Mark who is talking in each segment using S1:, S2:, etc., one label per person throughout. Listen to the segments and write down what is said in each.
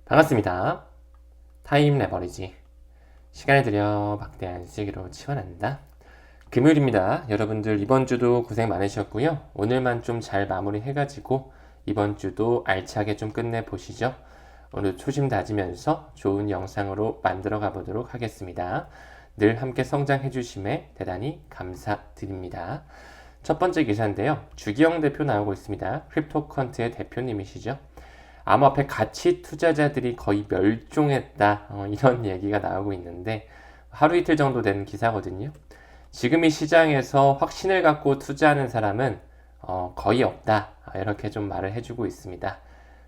S1: 반갑습니다. 타임 레버리지. 시간을 들여 막대한 수익으로 치환한다. 금요일입니다. 여러분들 이번 주도 고생 많으셨고요. 오늘만 좀 잘 마무리해가지고 이번 주도 알차게 좀 끝내보시죠. 오늘 초심 다지면서 좋은 영상으로 만들어 가보도록 하겠습니다. 늘 함께 성장해 주심에 대단히 감사드립니다. 첫 번째 기사인데요. 주기영 대표 나오고 있습니다. 크립토컨트의 대표님이시죠. 암호화폐 가치 투자자들이 거의 멸종했다, 이런 얘기가 나오고 있는데 하루 이틀 정도 된 기사거든요. 지금 이 시장에서 확신을 갖고 투자하는 사람은 거의 없다, 이렇게 좀 말을 해주고 있습니다.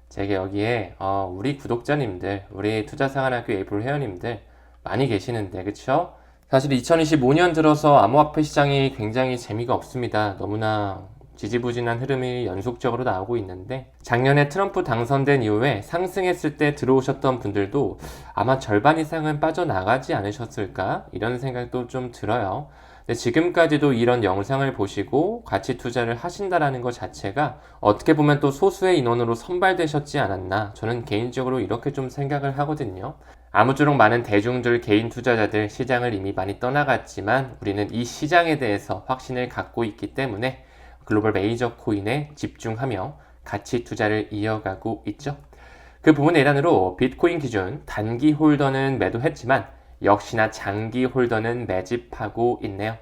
S1: 제가 여기에 우리 구독자님들, 우리 투자생활학교 에이블 회원님들 많이 계시는데, 그쵸? 사실 2025년 들어서 암호화폐 시장이 굉장히 재미가 없습니다. 너무나 지지부진한 흐름이 연속적으로 나오고 있는데, 작년에 트럼프 당선된 이후에 상승했을 때 들어오셨던 분들도 아마 절반 이상은 빠져나가지 않으셨을까? 이런 생각도 좀 들어요. 근데 지금까지도 이런 영상을 보시고 가치 투자를 하신다라는 것 자체가 어떻게 보면 또 소수의 인원으로 선발되셨지 않았나? 저는 개인적으로 이렇게 좀 생각을 하거든요. 아무쪼록 많은 대중들, 개인 투자자들 시장을 이미 많이 떠나갔지만 우리는 이 시장에 대해서 확신을 갖고 있기 때문에 글로벌 메이저 코인에 집중하며 가치 투자를 이어가고 있죠. 그 부분의 일환으로 비트코인 기준 단기 홀더는 매도했지만 역시나 장기 홀더는 매집하고 있네요.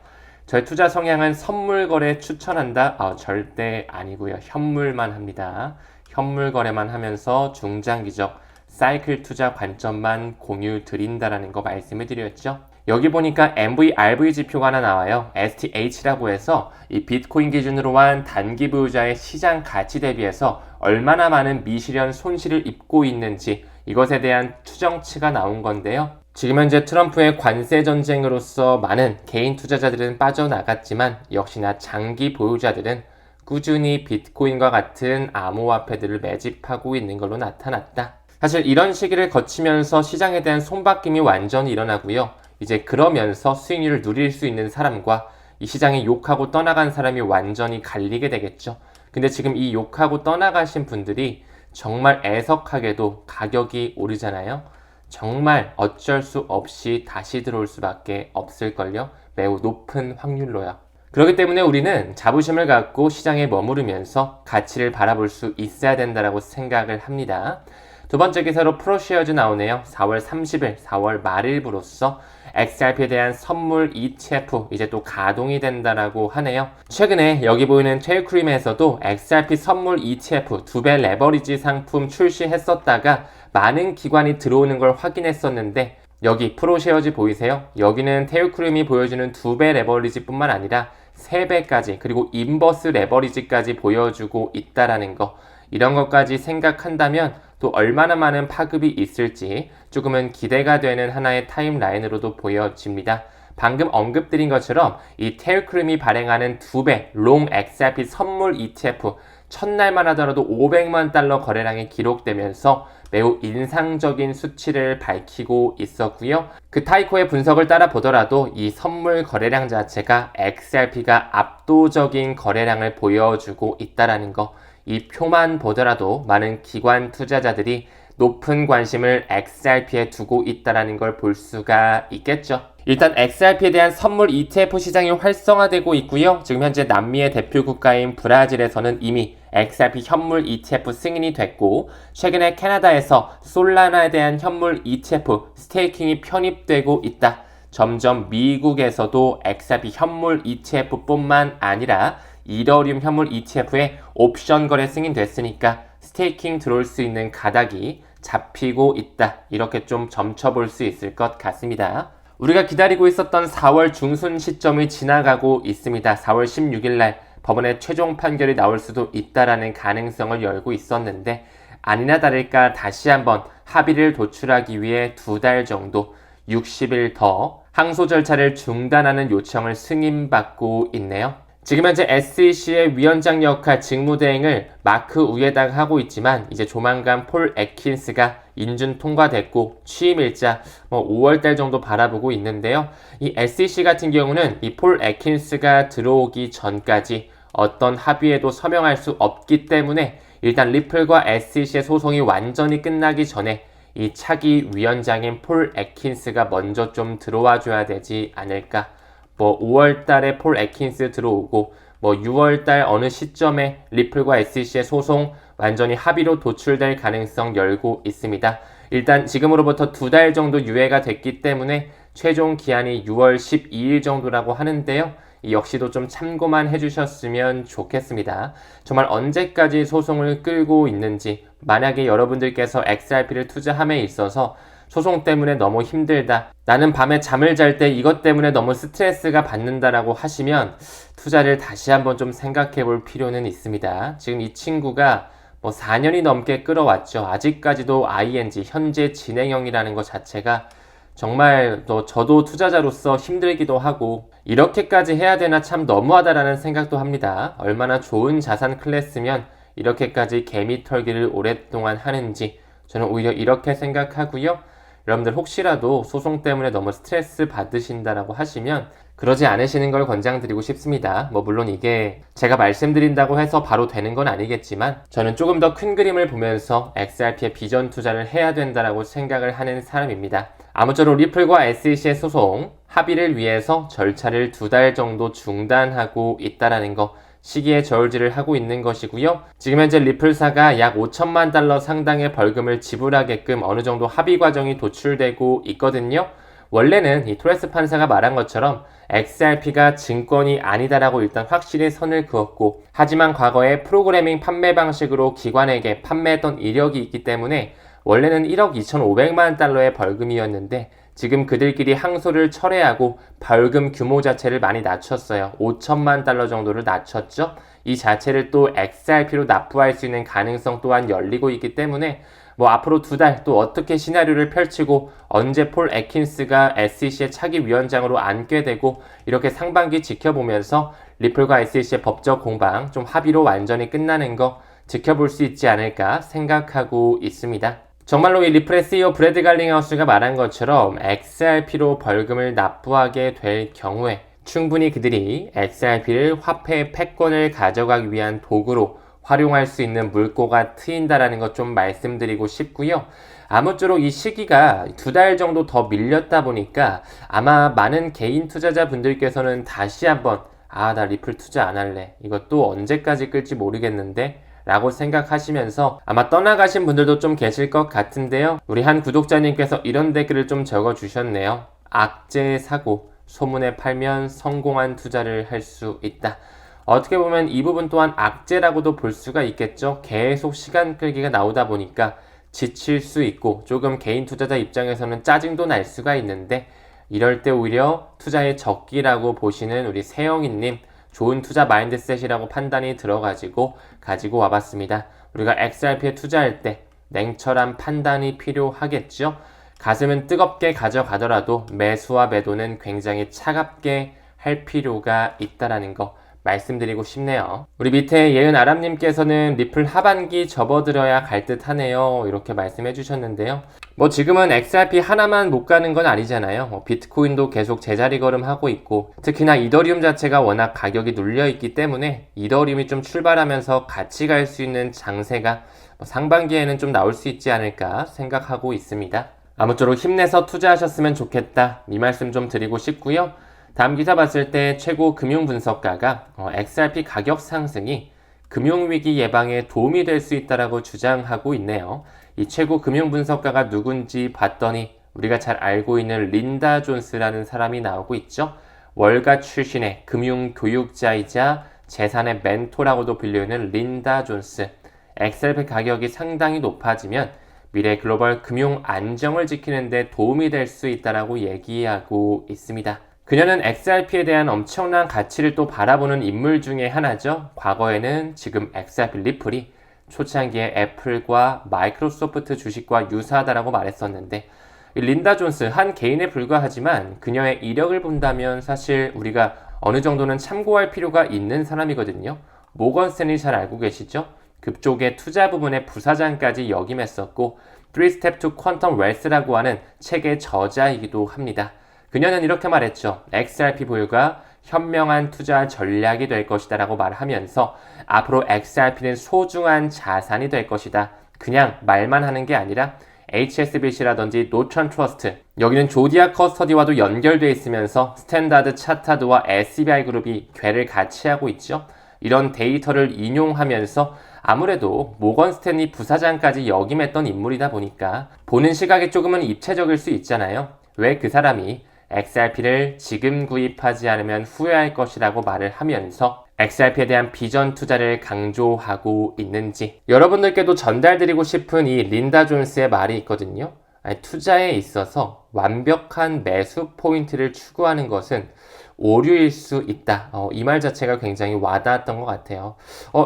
S1: 저의 투자 성향은 선물 거래 추천한다? 절대 아니고요. 현물만 합니다. 현물 거래만 하면서 중장기적 사이클 투자 관점만 공유 드린다라는 거 말씀을 드렸죠. 여기 보니까 MVRV 지표가 하나 나와요. STH라고 해서 이 비트코인 기준으로 한 단기 보유자의 시장 가치 대비해서 얼마나 많은 미실현 손실을 입고 있는지 이것에 대한 추정치가 나온 건데요. 지금 현재 트럼프의 관세 전쟁으로서 많은 개인 투자자들은 빠져나갔지만 역시나 장기 보유자들은 꾸준히 비트코인과 같은 암호화폐들을 매집하고 있는 걸로 나타났다. 사실 이런 시기를 거치면서 시장에 대한 손바뀜이 완전히 일어나고요. 이제 그러면서 수익률을 누릴 수 있는 사람과 이 시장에 욕하고 떠나간 사람이 완전히 갈리게 되겠죠. 근데 지금 이 욕하고 떠나가신 분들이 정말 애석하게도 가격이 오르잖아요. 정말 어쩔 수 없이 다시 들어올 수밖에 없을걸요. 매우 높은 확률로요. 그렇기 때문에 우리는 자부심을 갖고 시장에 머무르면서 가치를 바라볼 수 있어야 된다고 생각을 합니다. 두 번째 기사로 프로쉐어즈 나오네요. 4월 30일, 4월 말일부로서 XRP에 대한 선물 ETF 이제 또 가동이 된다라고 하네요. 최근에 여기 보이는 테일크림에서도 XRP 선물 ETF 2배 레버리지 상품 출시했었다가 많은 기관이 들어오는 걸 확인했었는데 여기 프로쉐어즈 보이세요? 여기는 테일크림이 보여주는 2배 레버리지 뿐만 아니라 3배까지 그리고 인버스 레버리지까지 보여주고 있다라는 거, 이런 것까지 생각한다면 또 얼마나 많은 파급이 있을지 조금은 기대가 되는 하나의 타임라인으로도 보여집니다. 방금 언급드린 것처럼 이 테일크림이 발행하는 2배 롱 XRP 선물 ETF 첫날만 하더라도 500만 달러 거래량이 기록되면서 매우 인상적인 수치를 밝히고 있었고요. 그 타이코의 분석을 따라 보더라도 이 선물 거래량 자체가 XRP가 압도적인 거래량을 보여주고 있다라는 거, 이 표만 보더라도 많은 기관 투자자들이 높은 관심을 XRP에 두고 있다는 걸 볼 수가 있겠죠. 일단 XRP에 대한 선물 ETF 시장이 활성화되고 있고요. 지금 현재 남미의 대표 국가인 브라질에서는 이미 XRP 현물 ETF 승인이 됐고, 최근에 캐나다에서 솔라나에 대한 현물 ETF 스테이킹이 편입되고 있다. 점점 미국에서도 XRP 현물 ETF뿐만 아니라 이더리움 현물 ETF에 옵션 거래 승인됐으니까 스테이킹 들어올 수 있는 가닥이 잡히고 있다. 이렇게 좀 점쳐볼 수 있을 것 같습니다. 우리가 기다리고 있었던 4월 중순 시점이 지나가고 있습니다. 4월 16일 날 법원의 최종 판결이 나올 수도 있다라는 가능성을 열고 있었는데 아니나 다를까 다시 한번 합의를 도출하기 위해 2달 정도 60일 더 항소 절차를 중단하는 요청을 승인받고 있네요. 지금 현재 SEC의 위원장 역할 직무대행을 마크 우에다가 하고 있지만 이제 조만간 폴 애킨스가 인준 통과됐고 취임일자 5월달 정도 바라보고 있는데요. 이 SEC 같은 경우는 이 폴 애킨스가 들어오기 전까지 어떤 합의에도 서명할 수 없기 때문에 일단 리플과 SEC의 소송이 완전히 끝나기 전에 이 차기 위원장인 폴 애킨스가 먼저 좀 들어와 줘야 되지 않을까. 뭐 5월 달에 폴 애킨스 들어오고 뭐 6월 달 어느 시점에 리플과 SEC의 소송 완전히 합의로 도출될 가능성 열고 있습니다. 일단 지금으로부터 2달 정도 유예가 됐기 때문에 최종 기한이 6월 12일 정도라고 하는데요. 이 역시도 좀 참고만 해주셨으면 좋겠습니다. 정말 언제까지 소송을 끌고 있는지, 만약에 여러분들께서 XRP를 투자함에 있어서 소송 때문에 너무 힘들다, 나는 밤에 잠을 잘 때 이것 때문에 너무 스트레스가 받는다라고 하시면 투자를 다시 한번 좀 생각해 볼 필요는 있습니다. 지금 이 친구가 뭐 4년이 넘게 끌어왔죠. 아직까지도 ING, 현재 진행형이라는 것 자체가 정말 저도 투자자로서 힘들기도 하고 이렇게까지 해야 되나 참 너무하다라는 생각도 합니다. 얼마나 좋은 자산 클래스면 이렇게까지 개미 털기를 오랫동안 하는지 저는 오히려 이렇게 생각하고요. 여러분들 혹시라도 소송 때문에 너무 스트레스 받으신다라고 하시면 그러지 않으시는 걸 권장드리고 싶습니다. 뭐 물론 이게 제가 말씀드린다고 해서 바로 되는 건 아니겠지만 저는 조금 더 큰 그림을 보면서 XRP에 비전 투자를 해야 된다라고 생각을 하는 사람입니다. 아무쪼록 리플과 SEC의 소송 합의를 위해서 절차를 2달 정도 중단하고 있다라는 거, 시기에 저울질을 하고 있는 것이고요. 지금 현재 리플사가 약 5천만 달러 상당의 벌금을 지불하게끔 어느 정도 합의 과정이 도출되고 있거든요. 원래는 이 토레스 판사가 말한 것처럼 XRP가 증권이 아니다라고 일단 확실히 선을 그었고, 하지만 과거에 프로그래밍 판매 방식으로 기관에게 판매했던 이력이 있기 때문에 원래는 1억 2,500만 달러의 벌금이었는데 지금 그들끼리 항소를 철회하고 벌금 규모 자체를 많이 낮췄어요. 5천만 달러 정도를 낮췄죠. 이 자체를 또 XRP로 납부할 수 있는 가능성 또한 열리고 있기 때문에 뭐 앞으로 2달 또 어떻게 시나리오를 펼치고 언제 폴 애킨스가 SEC의 차기 위원장으로 앉게 되고 이렇게 상반기 지켜보면서 리플과 SEC의 법적 공방 좀 합의로 완전히 끝나는 거 지켜볼 수 있지 않을까 생각하고 있습니다. 정말로 이 리플의 CEO 브래드 갈링하우스가 말한 것처럼 XRP로 벌금을 납부하게 될 경우에 충분히 그들이 XRP를 화폐 패권을 가져가기 위한 도구로 활용할 수 있는 물꼬가 트인다라는 것 좀 말씀드리고 싶고요. 아무쪼록 이 시기가 2달 정도 더 밀렸다 보니까 아마 많은 개인 투자자분들께서는 다시 한번 나 리플 투자 안 할래. 이것도 언제까지 끌지 모르겠는데 라고 생각하시면서 아마 떠나가신 분들도 좀 계실 것 같은데요. 우리 한 구독자님께서 이런 댓글을 좀 적어주셨네요. 악재 사고, 소문에 팔면 성공한 투자를 할 수 있다. 어떻게 보면 이 부분 또한 악재라고도 볼 수가 있겠죠. 계속 시간 끌기가 나오다 보니까 지칠 수 있고 조금 개인 투자자 입장에서는 짜증도 날 수가 있는데 이럴 때 오히려 투자의 적기라고 보시는 우리 세영이님, 좋은 투자 마인드셋이라고 판단이 들어가지고 가지고 와봤습니다. 우리가 XRP에 투자할 때 냉철한 판단이 필요하겠죠. 가슴은 뜨겁게 가져가더라도 매수와 매도는 굉장히 차갑게 할 필요가 있다라는 거 말씀드리고 싶네요. 우리 밑에 예은 아람님께서는 리플 하반기 접어들어야 갈 듯 하네요. 이렇게 말씀해 주셨는데요. 뭐 지금은 XRP 하나만 못 가는 건 아니잖아요. 비트코인도 계속 제자리 걸음하고 있고 특히나 이더리움 자체가 워낙 가격이 눌려 있기 때문에 이더리움이 좀 출발하면서 같이 갈 수 있는 장세가 상반기에는 좀 나올 수 있지 않을까 생각하고 있습니다. 아무쪼록 힘내서 투자하셨으면 좋겠다. 이 말씀 좀 드리고 싶고요. 다음 기사 봤을 때 최고 금융분석가가 XRP 가격 상승이 금융위기 예방에 도움이 될 수 있다라고 주장하고 있네요. 이 최고 금융분석가가 누군지 봤더니 우리가 잘 알고 있는 린다 존스라는 사람이 나오고 있죠. 월가 출신의 금융교육자이자 재산의 멘토라고도 불리는 린다 존스. XRP 가격이 상당히 높아지면 미래 글로벌 금융 안정을 지키는 데 도움이 될 수 있다라고 얘기하고 있습니다. 그녀는 XRP에 대한 엄청난 가치를 또 바라보는 인물 중에 하나죠. 과거에는 지금 XRP 리플이 초창기에 애플과 마이크로소프트 주식과 유사하다라고 말했었는데 린다 존스 한 개인에 불과하지만 그녀의 이력을 본다면 사실 우리가 어느 정도는 참고할 필요가 있는 사람이거든요. 모건 스탠리 잘 알고 계시죠? 그쪽의 투자 부분의 부사장까지 역임했었고 3 Step to Quantum Wealth라고 하는 책의 저자이기도 합니다. 그녀는 이렇게 말했죠. XRP 보유가 현명한 투자 전략이 될 것이다 라고 말하면서 앞으로 XRP는 소중한 자산이 될 것이다. 그냥 말만 하는 게 아니라 HSBC라든지 노천 트러스트, 여기는 조디아 커스터디와도 연결되어 있으면서 스탠다드 차타드와 SBI 그룹이 궤를 같이 하고 있죠. 이런 데이터를 인용하면서 아무래도 모건 스탠리 부사장까지 역임했던 인물이다 보니까 보는 시각이 조금은 입체적일 수 있잖아요. 왜 그 사람이 XRP를 지금 구입하지 않으면 후회할 것이라고 말을 하면서 XRP에 대한 비전 투자를 강조하고 있는지, 여러분들께도 전달드리고 싶은 이 린다 존스의 말이 있거든요. 투자에 있어서 완벽한 매수 포인트를 추구하는 것은 오류일 수 있다. 이 말 자체가 굉장히 와닿았던 것 같아요.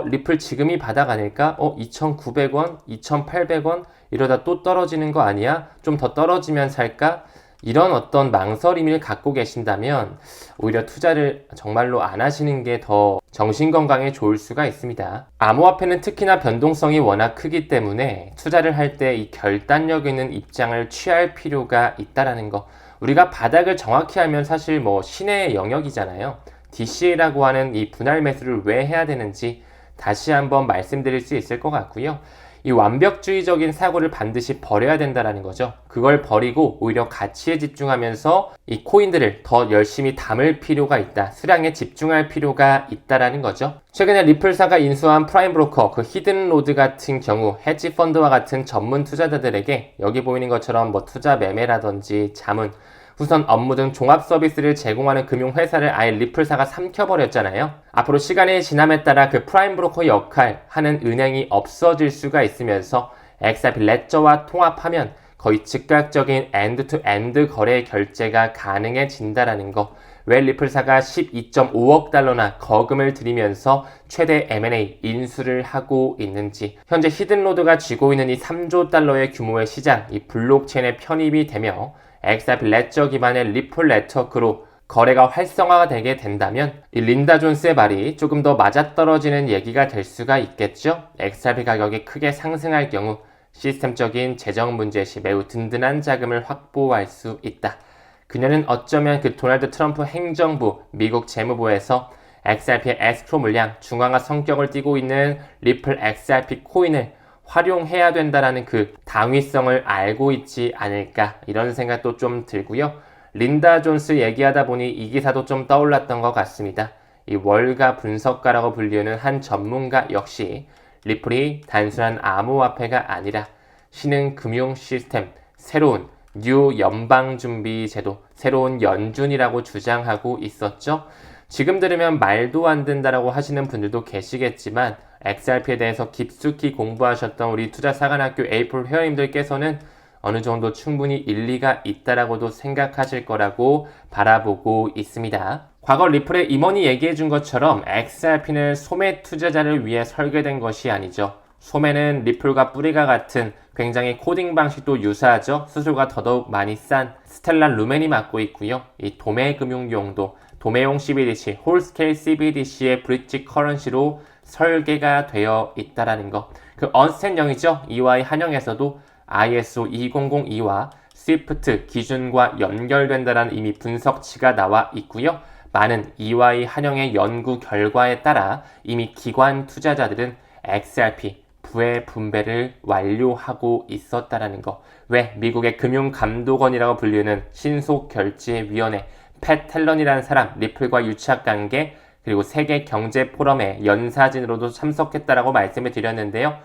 S1: 리플 지금이 바닥 아닐까? 2,900원, 2,800원? 이러다 또 떨어지는 거 아니야? 좀 더 떨어지면 살까? 이런 어떤 망설임을 갖고 계신다면 오히려 투자를 정말로 안 하시는 게 더 정신건강에 좋을 수가 있습니다. 암호화폐는 특히나 변동성이 워낙 크기 때문에 투자를 할 때 이 결단력 있는 입장을 취할 필요가 있다라는 거. 우리가 바닥을 정확히 알면 사실 신의 영역이잖아요. DCA라고 하는 이 분할 매수를 왜 해야 되는지 다시 한번 말씀드릴 수 있을 것 같고요. 이 완벽주의적인 사고를 반드시 버려야 된다는 거죠. 그걸 버리고 오히려 가치에 집중하면서 이 코인들을 더 열심히 담을 필요가 있다. 수량에 집중할 필요가 있다는 거죠. 최근에 리플사가 인수한 프라임 브로커, 그 히든로드 같은 경우 헤지 펀드와 같은 전문 투자자들에게 여기 보이는 것처럼 투자 매매라든지 자문, 우선 업무 등 종합 서비스를 제공하는 금융회사를 아예 리플사가 삼켜버렸잖아요. 앞으로 시간이 지남에 따라 그 프라임 브로커 역할 하는 은행이 없어질 수가 있으면서 XRP 레저와 통합하면 거의 즉각적인 엔드-투-엔드 거래 결제가 가능해진다라는 거. 왜 리플사가 12.5억 달러나 거금을 들이면서 최대 M&A 인수를 하고 있는지, 현재 히든로드가 쥐고 있는 이 3조 달러의 규모의 시장, 이 블록체인에 편입이 되며 XRP 레저 기반의 리플 네트워크로 거래가 활성화가 되게 된다면 이 린다 존스의 말이 조금 더 맞아떨어지는 얘기가 될 수가 있겠죠. XRP 가격이 크게 상승할 경우 시스템적인 재정 문제 시 매우 든든한 자금을 확보할 수 있다. 그녀는 어쩌면 그 도널드 트럼프 행정부, 미국 재무부에서 XRP의 에스크로 물량, 중앙화 성격을 띠고 있는 리플 XRP 코인을 활용해야 된다라는 그 당위성을 알고 있지 않을까, 이런 생각도 좀 들고요. 린다 존스 얘기하다 보니 이 기사도 좀 떠올랐던 것 같습니다. 이 월가 분석가라고 불리는 한 전문가 역시 리플이 단순한 암호화폐가 아니라 신흥 금융 시스템, 새로운 뉴 연방준비제도, 새로운 연준이라고 주장하고 있었죠. 지금 들으면 말도 안 된다라고 하시는 분들도 계시겠지만 XRP에 대해서 깊숙이 공부하셨던 우리 투자사관학교 에이플 회원님들께서는 어느 정도 충분히 일리가 있다라고도 생각하실 거라고 바라보고 있습니다. 과거 리플의 임원이 얘기해 준 것처럼 XRP는 소매 투자자를 위해 설계된 것이 아니죠. 소매는 리플과 뿌리가 같은 굉장히 코딩 방식도 유사하죠. 수수료가 더더욱 많이 싼 스텔라 루멘이 맡고 있고요. 이 도매금융 용도, 도매용 CBDC, 홀스케일 CBDC의 브릿지 커런시로 설계가 되어 있다라는 거. 그 언스탠0이죠. EY 한영에서도 ISO 2002와 스위프트 기준과 연결된다라는 이미 분석치가 나와 있고요. 많은 EY 한영의 연구 결과에 따라 이미 기관 투자자들은 XRP 부의 분배를 완료하고 있었다라는 거. 왜 미국의 금융감독원이라고 불리는 신속결제위원회 팻 텔런이라는 사람, 리플과 유착관계, 그리고 세계경제포럼의 연사진으로도 참석했다라고 말씀을 드렸는데요.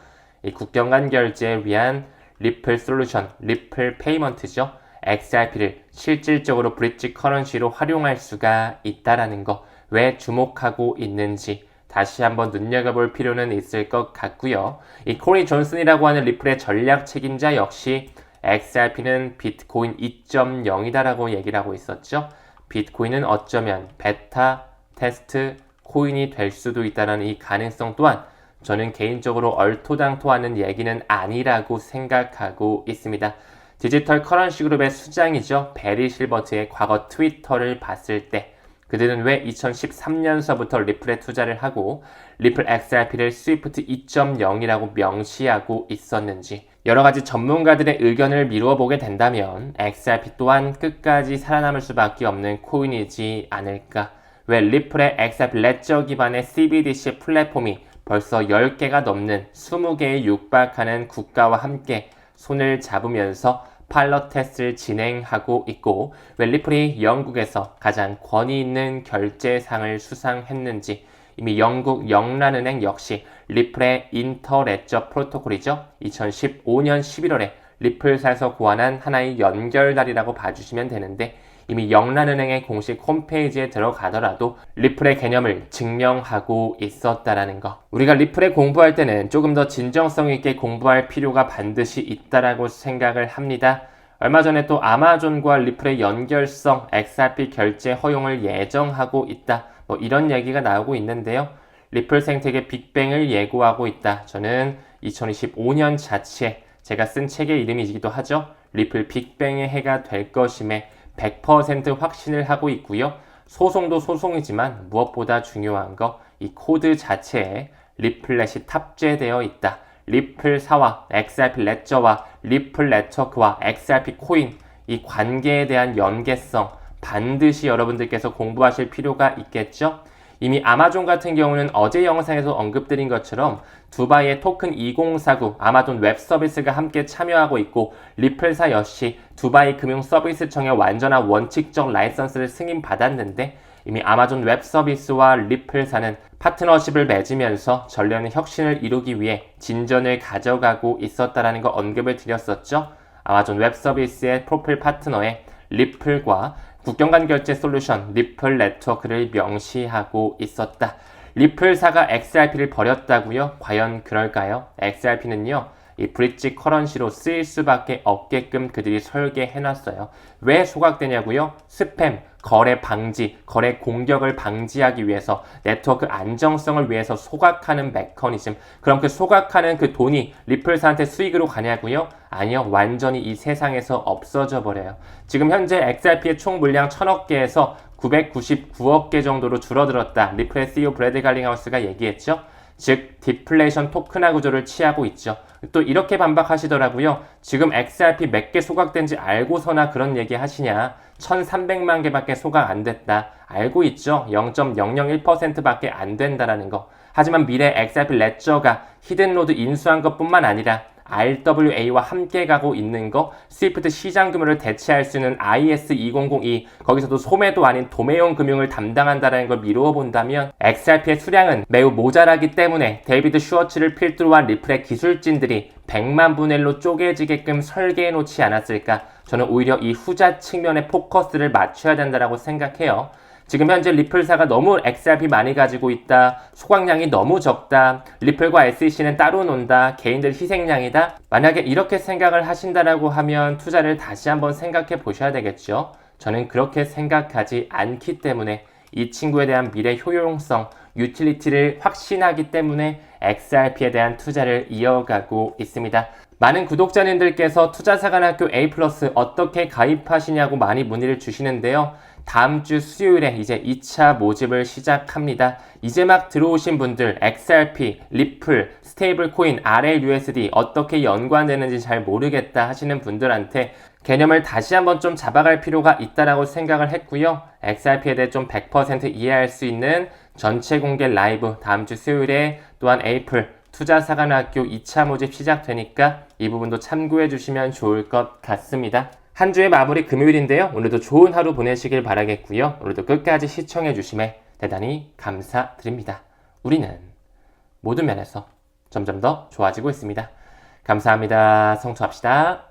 S1: 이 국경 간 결제에 위한 리플 솔루션, 리플 페이먼트죠. XRP를 실질적으로 브릿지 커런시로 활용할 수가 있다라는 거. 왜 주목하고 있는지 다시 한번 눈여겨볼 필요는 있을 것 같고요. 이 코리 존슨이라고 하는 리플의 전략 책임자 역시 XRP는 비트코인 2.0이다라고 얘기를 하고 있었죠. 비트코인은 어쩌면 베타 테스트 코인이 될 수도 있다는 이 가능성 또한 저는 개인적으로 얼토당토하는 얘기는 아니라고 생각하고 있습니다. 디지털 커런시 그룹의 수장이죠. 베리 실버트의 과거 트위터를 봤을 때 그들은 왜 2013년서부터 리플에 투자를 하고 리플 XRP를 스위프트 2.0이라고 명시하고 있었는지, 여러 가지 전문가들의 의견을 미루어 보게 된다면 XRP 또한 끝까지 살아남을 수밖에 없는 코인이지 않을까. 왜 리플의 XRP 레저 기반의 CBDC 플랫폼이 벌써 10개가 넘는 20개에 육박하는 국가와 함께 손을 잡으면서 파일럿 테스트를 진행하고 있고 왜 리플이 영국에서 가장 권위 있는 결제상을 수상했는지 이미 영국 영란은행 역시 리플의 인터레저 프로토콜이죠. 2015년 11월에 리플사에서 고안한 하나의 연결다리라고 봐주시면 되는데 이미 영란은행의 공식 홈페이지에 들어가더라도 리플의 개념을 증명하고 있었다라는 거. 우리가 리플에 공부할 때는 조금 더 진정성 있게 공부할 필요가 반드시 있다라고 생각을 합니다. 얼마 전에 또 아마존과 리플의 연결성 XRP 결제 허용을 예정하고 있다. 뭐 이런 얘기가 나오고 있는데요. 리플 생태계 빅뱅을 예고하고 있다. 저는 2025년 자치에 제가 쓴 책의 이름이기도 하죠. 리플 빅뱅의 해가 될 것임에 100% 확신을 하고 있고요. 소송도 소송이지만 무엇보다 중요한 거 이 코드 자체에 리플렛이 탑재되어 있다. 리플사와 XRP 레저와 리플 네트워크와 XRP 코인 이 관계에 대한 연계성 반드시 여러분들께서 공부하실 필요가 있겠죠? 이미 아마존 같은 경우는 어제 영상에서 언급드린 것처럼 두바이의 토큰 2049 아마존 웹 서비스가 함께 참여하고 있고 리플사 역시 두바이 금융서비스청의 완전한 원칙적 라이선스를 승인받았는데 이미 아마존 웹 서비스와 리플사는 파트너십을 맺으면서 전례는 혁신을 이루기 위해 진전을 가져가고 있었다라는 거 언급을 드렸었죠. 아마존 웹 서비스의 프로필 파트너에 리플과 국경 간 결제 솔루션 리플 네트워크를 명시하고 있었다. 리플사가 XRP를 버렸다고요? 과연 그럴까요? XRP는요. 이 브릿지 커런시로 쓰일 수밖에 없게끔 그들이 설계해놨어요. 왜 소각되냐고요? 스팸, 거래 방지, 거래 공격을 방지하기 위해서 네트워크 안정성을 위해서 소각하는 메커니즘. 그럼 그 소각하는 그 돈이 리플사한테 수익으로 가냐고요? 아니요. 완전히 이 세상에서 없어져 버려요. 지금 현재 XRP의 총 물량 1000억 개에서 999억 개 정도로 줄어들었다. 리플의 CEO 브래드 갈링하우스가 얘기했죠. 즉 디플레이션 토큰화 구조를 취하고 있죠. 또 이렇게 반박하시더라고요. 지금 XRP 몇 개 소각된지 알고서나 그런 얘기 하시냐. 1300만 개밖에 소각 안 됐다. 알고 있죠. 0.001%밖에 안 된다라는 거. 하지만 미래 XRP 레저가 히든로드 인수한 것뿐만 아니라 RWA와 함께 가고 있는 거, 스위프트 시장 규모를 대체할 수 있는 IS2002, 거기서도 소매도 아닌 도매용 금융을 담당한다는 걸 미루어 본다면 XRP의 수량은 매우 모자라기 때문에 데이비드 슈워츠를 필두로 한 리플의 기술진들이 100만 분의 1로 쪼개지게끔 설계해 놓지 않았을까. 저는 오히려 이 후자 측면에 포커스를 맞춰야 된다고 생각해요. 지금 현재 리플사가 너무 XRP 많이 가지고 있다. 소각량이 너무 적다. 리플과 SEC는 따로 논다. 개인들 희생양이다. 만약에 이렇게 생각을 하신다라고 하면 투자를 다시 한번 생각해 보셔야 되겠죠. 저는 그렇게 생각하지 않기 때문에 이 친구에 대한 미래 효용성, 유틸리티를 확신하기 때문에 XRP에 대한 투자를 이어가고 있습니다. 많은 구독자님들께서 투자사관학교 A+ 어떻게 가입하시냐고 많이 문의를 주시는데요. 다음 주 수요일에 이제 2차 모집을 시작합니다. 이제 막 들어오신 분들 XRP, 리플, 스테이블 코인, RLUSD 어떻게 연관되는지 잘 모르겠다 하시는 분들한테 개념을 다시 한번 좀 잡아갈 필요가 있다라고 생각을 했고요. XRP에 대해 좀 100% 이해할 수 있는 전체 공개 라이브 다음 주 수요일에 또한 에이플 투자사관학교 2차 모집 시작되니까 이 부분도 참고해 주시면 좋을 것 같습니다. 한 주의 마무리 금요일인데요. 오늘도 좋은 하루 보내시길 바라겠고요. 오늘도 끝까지 시청해 주심에 대단히 감사드립니다. 우리는 모든 면에서 점점 더 좋아지고 있습니다. 감사합니다. 성투합시다.